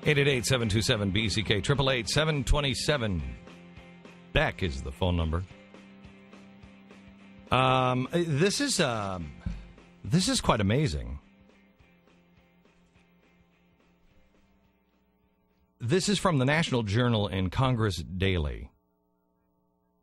888-727-BCK, 888-727. Beck is the phone number. This is quite amazing. This is from the National Journal and Congress Daily.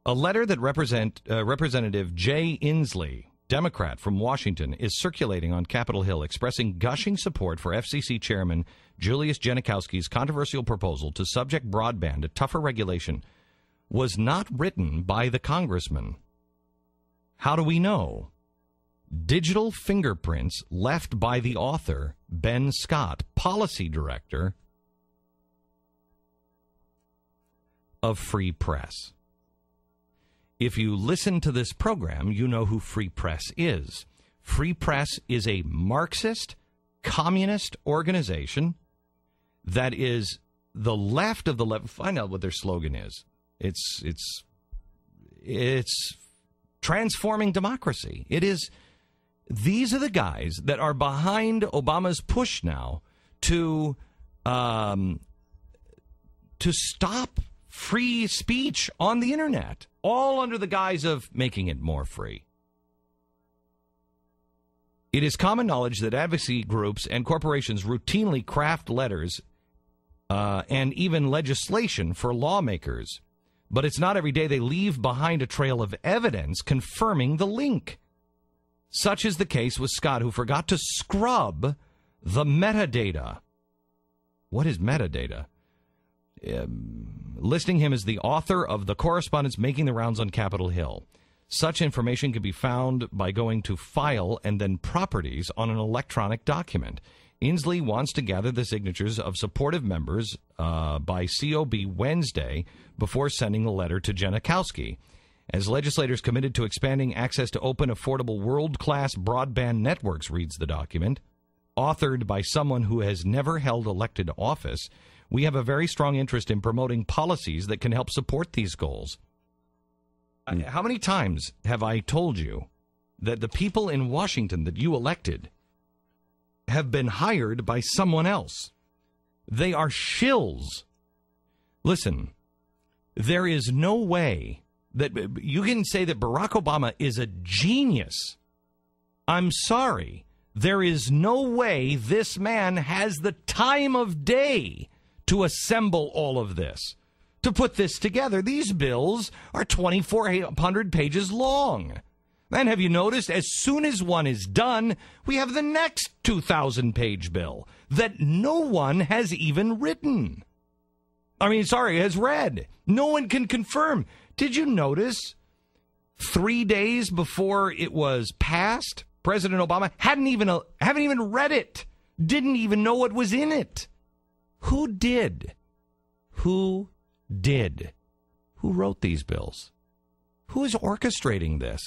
A letter that Representative Jay Inslee, Democrat from Washington, is circulating on Capitol Hill expressing gushing support for FCC Chairman Julius Genachowski's controversial proposal to subject broadband to tougher regulation was not written by the congressman. How do we know? Digital fingerprints left by the author, Ben Scott, policy director of Free Press. If you listen to this program, you know who Free Press is. Free Press is a Marxist, communist organization that is the left of the left. Find out what their slogan is. It's transforming democracy. It is. These are the guys that are behind Obama's push now to stop free speech on the internet, all under the guise of making it more free. It is common knowledge that advocacy groups and corporations routinely craft letters and even legislation for lawmakers. But it's not every day they leave behind a trail of evidence confirming the link. Such is the case with Scott, who forgot to scrub the metadata. What is metadata? Listing him as the author of the correspondence making the rounds on Capitol Hill. Such information can be found by going to File and then Properties on an electronic document. Inslee wants to gather the signatures of supportive members by COB Wednesday before sending the letter to Genachowski. As legislators committed to expanding access to open, affordable, world-class broadband networks, reads the document, authored by someone who has never held elected office, we have a very strong interest in promoting policies that can help support these goals. How many times have I told you that the people in Washington that you elected have been hired by someone else? They are shills. Listen, there is no way that you can say that Barack Obama is a genius. I'm sorry. There is no way this man has the time of day to assemble all of this, to put this together. These bills are 2,400 pages long. And have you noticed, as soon as one is done, we have the next 2,000-page bill that no one has even written. Has read. No one can confirm. Did you notice 3 days before it was passed, President Obama haven't even read it, didn't even know what was in it? Who did? Who wrote these bills? Who is orchestrating this?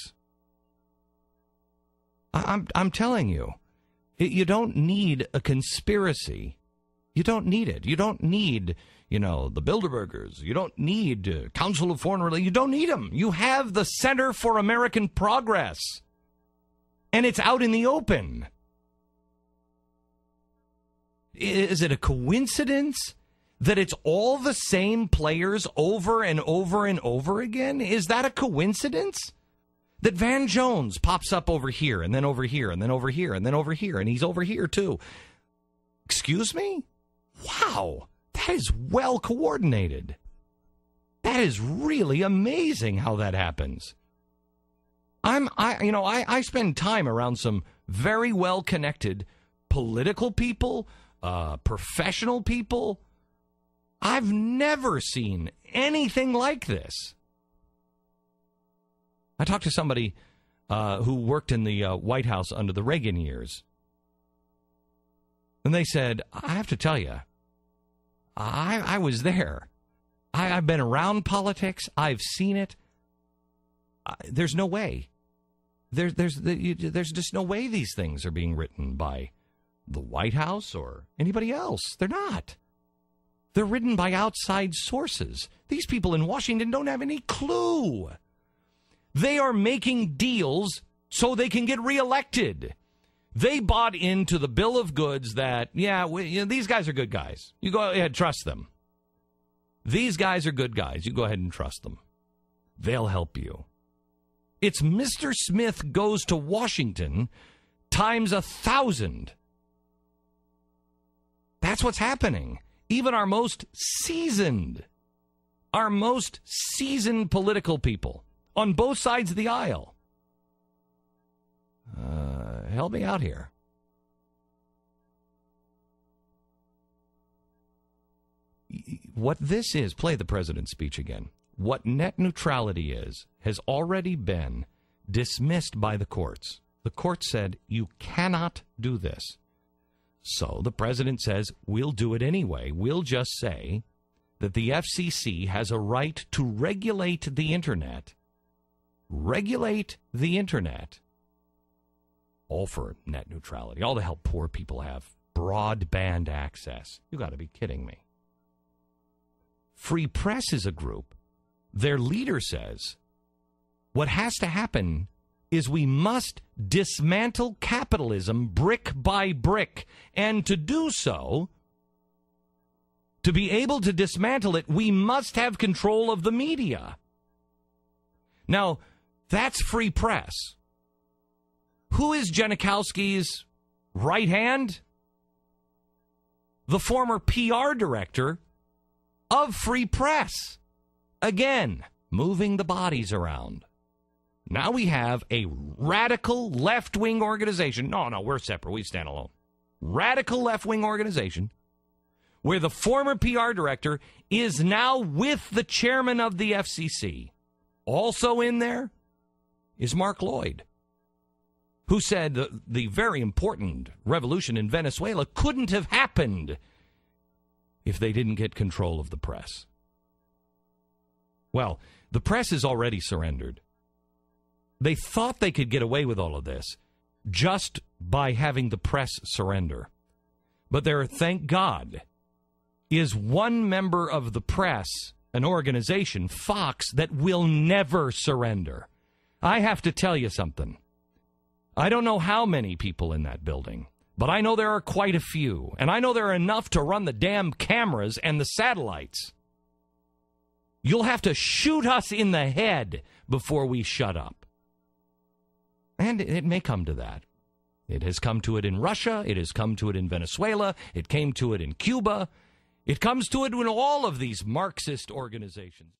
I'm telling you, you don't need a conspiracy. You don't need it. You don't need, the Bilderbergers. You don't need Council of Foreign Relations. You don't need them. You have the Center for American Progress, and it's out in the open. Is it a coincidence that it's all the same players over and over and over again? Is that a coincidence? That Van Jones pops up over here, and then over here, and then over here, and then over here, and he's over here too. Excuse me? Wow, that is well coordinated. That is really amazing how that happens. I spend time around some very well connected political people, professional people. I've never seen anything like this. I talked to somebody who worked in the White House under the Reagan years. And they said, I have to tell you, I was there. I've been around politics. I've seen it. There's no way. There's just no way these things are being written by the White House or anybody else. They're not. They're written by outside sources. These people in Washington don't have any clue. They are making deals so they can get reelected. They bought into the bill of goods that, these guys are good guys. You go ahead, trust them. These guys are good guys. You go ahead and trust them. They'll help you. It's Mr. Smith goes to Washington times 1,000. That's what's happening. Even our most seasoned political people on both sides of the aisle. Help me out here. What this is, play the president's speech again. What net neutrality is has already been dismissed by the courts. The court said, you cannot do this. So the president says, we'll do it anyway. We'll just say that the FCC has a right to regulate the Internet. Regulate the Internet. All for net neutrality. All the help poor people have. Broadband access. You got to be kidding me. Free Press is a group. Their leader says, what has to happen is we must dismantle capitalism brick by brick. And to do so, to be able to dismantle it, we must have control of the media. Now, that's Free Press. Who is Genachowski's right hand? The former PR director of Free Press. Again, moving the bodies around. Now we have a radical left-wing organization. No, we're separate. We stand alone. Radical left-wing organization where the former PR director is now with the chairman of the FCC. Also in there is Mark Lloyd, who said the very important revolution in Venezuela couldn't have happened if they didn't get control of the press. Well, the press has already surrendered. They thought they could get away with all of this just by having the press surrender. But there, thank God, is one member of the press, an organization, Fox, that will never surrender. I have to tell you something. I don't know how many people in that building, but I know there are quite a few. And I know there are enough to run the damn cameras and the satellites. You'll have to shoot us in the head before we shut up. And it may come to that. It has come to it in Russia. It has come to it in Venezuela. It came to it in Cuba. It comes to it in all of these Marxist organizations.